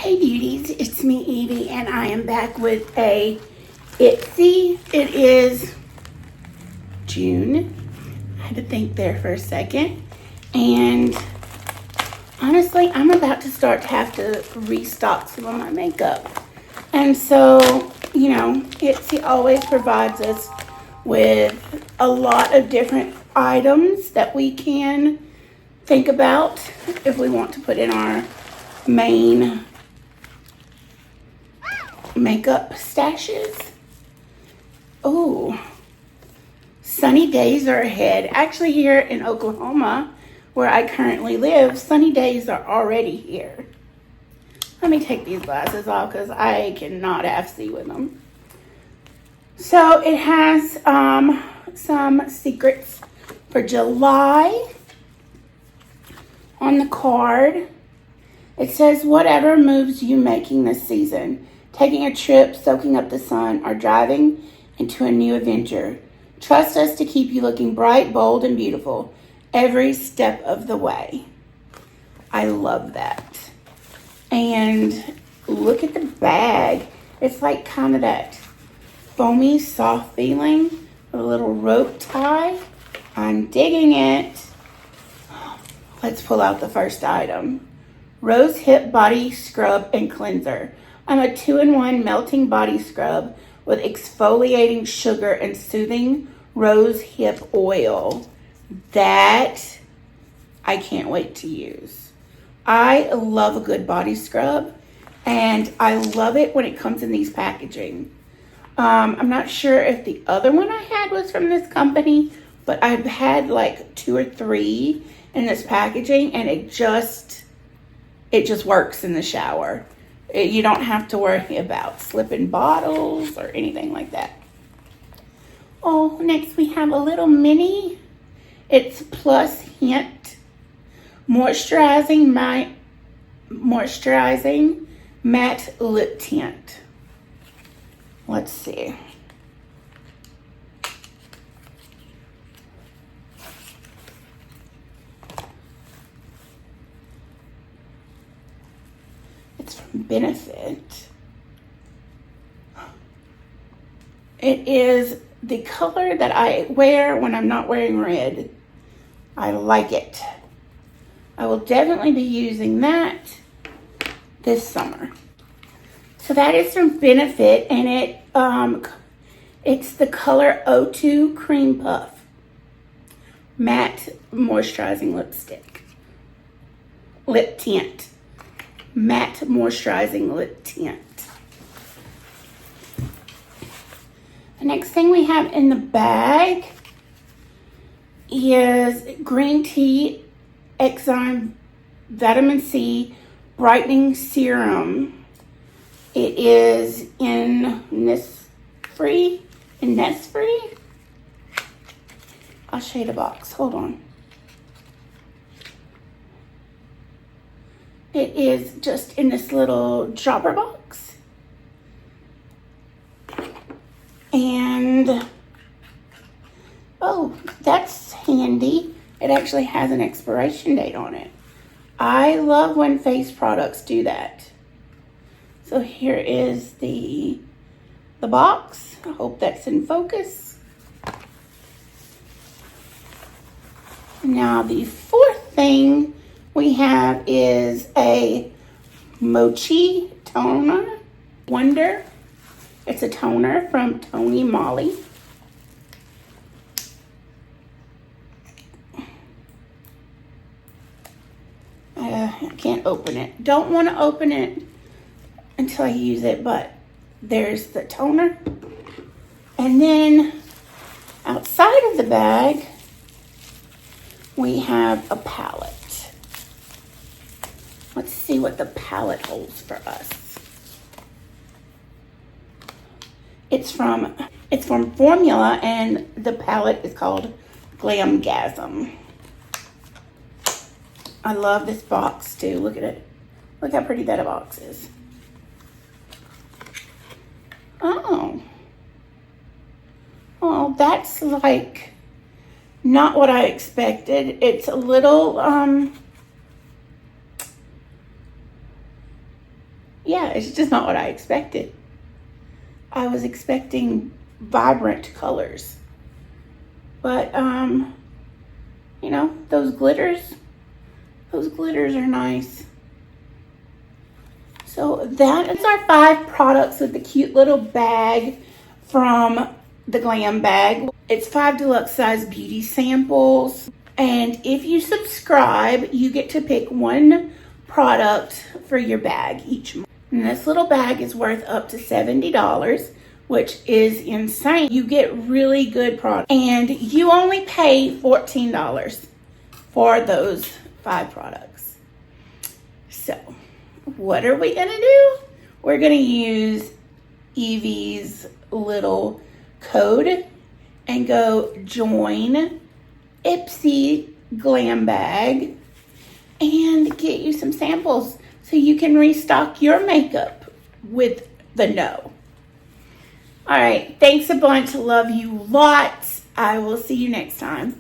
Hey beauties, it's me Evie and I am back with a Ipsy. It is June. I had to think there for a second. And honestly, I'm about to start to have to restock some of my makeup. And so, you know, Ipsy always provides us with a lot of different items that we can think about if we want to put in our main makeup stashes. Oh, sunny days are ahead. Actually, here in Oklahoma, where I currently live, sunny days are already here. Let me take these glasses off because I cannot half see with them. So it has some secrets for July on the card. It says, whatever moves you making this season, taking a trip, soaking up the sun, or driving into a new adventure. Trust us to keep you looking bright, bold, and beautiful every step of the way. I love that. And look at the bag. It's like kind of that foamy, soft feeling with a little rope tie. I'm digging it. Let's pull out the first item. Rose Hip Body Scrub and Cleanser. I'm a 2-in-1 melting body scrub with exfoliating sugar and soothing rose hip oil. That I can't wait to use. I love a good body scrub, and I love it when it comes in these packaging. I'm not sure if the other one I had was from this company, but I've had like 2 or 3 in this packaging, and it just works in the shower. You don't have to worry about slipping bottles or anything like that. Oh, next we have a little mini. It's Plus Hint moisturizing matte lip tint. Let's see. It's from Benefit. It is the color that I wear when I'm not wearing red. I like it. I will definitely be using that this summer. So that is from Benefit, and it's the color O2 Cream Puff matte moisturizing lip tint. Matte moisturizing lip tint. The next thing we have in the bag is green tea enzyme vitamin C brightening serum. It is in Nest-Free. I'll show you the box. Hold on. It is just in this little dropper box. And, oh, that's handy. It actually has an expiration date on it. I love when face products do that. So here is the box. I hope that's in focus. Now the fourth thing we have is a Mochi Toner Wonder. It's a toner from Tony Moly. I can't open it. Don't want to open it until I use it, but there's the toner. And then outside of the bag, we have a palette. Let's see what the palette holds for us. It's from Formula, and the palette is called Glam Gasm. I love this box too. Look at it. Look how pretty that box is. Oh, that's like not what I expected. It's a little yeah, it's just not what I expected. I was expecting vibrant colors. But, you know, those glitters are nice. So that is our 5 products with the cute little bag from the Glam Bag. It's 5 deluxe size beauty samples. And if you subscribe, you get to pick 1 product for your bag each month. And this little bag is worth up to $70, which is insane. You get really good products. And you only pay $14 for those 5 products. So, what are we gonna do? We're gonna use Evie's little code and go join Ipsy Glam Bag and get you some samples so you can restock your makeup with the no. All right, thanks a bunch. Love you lots. I will see you next time.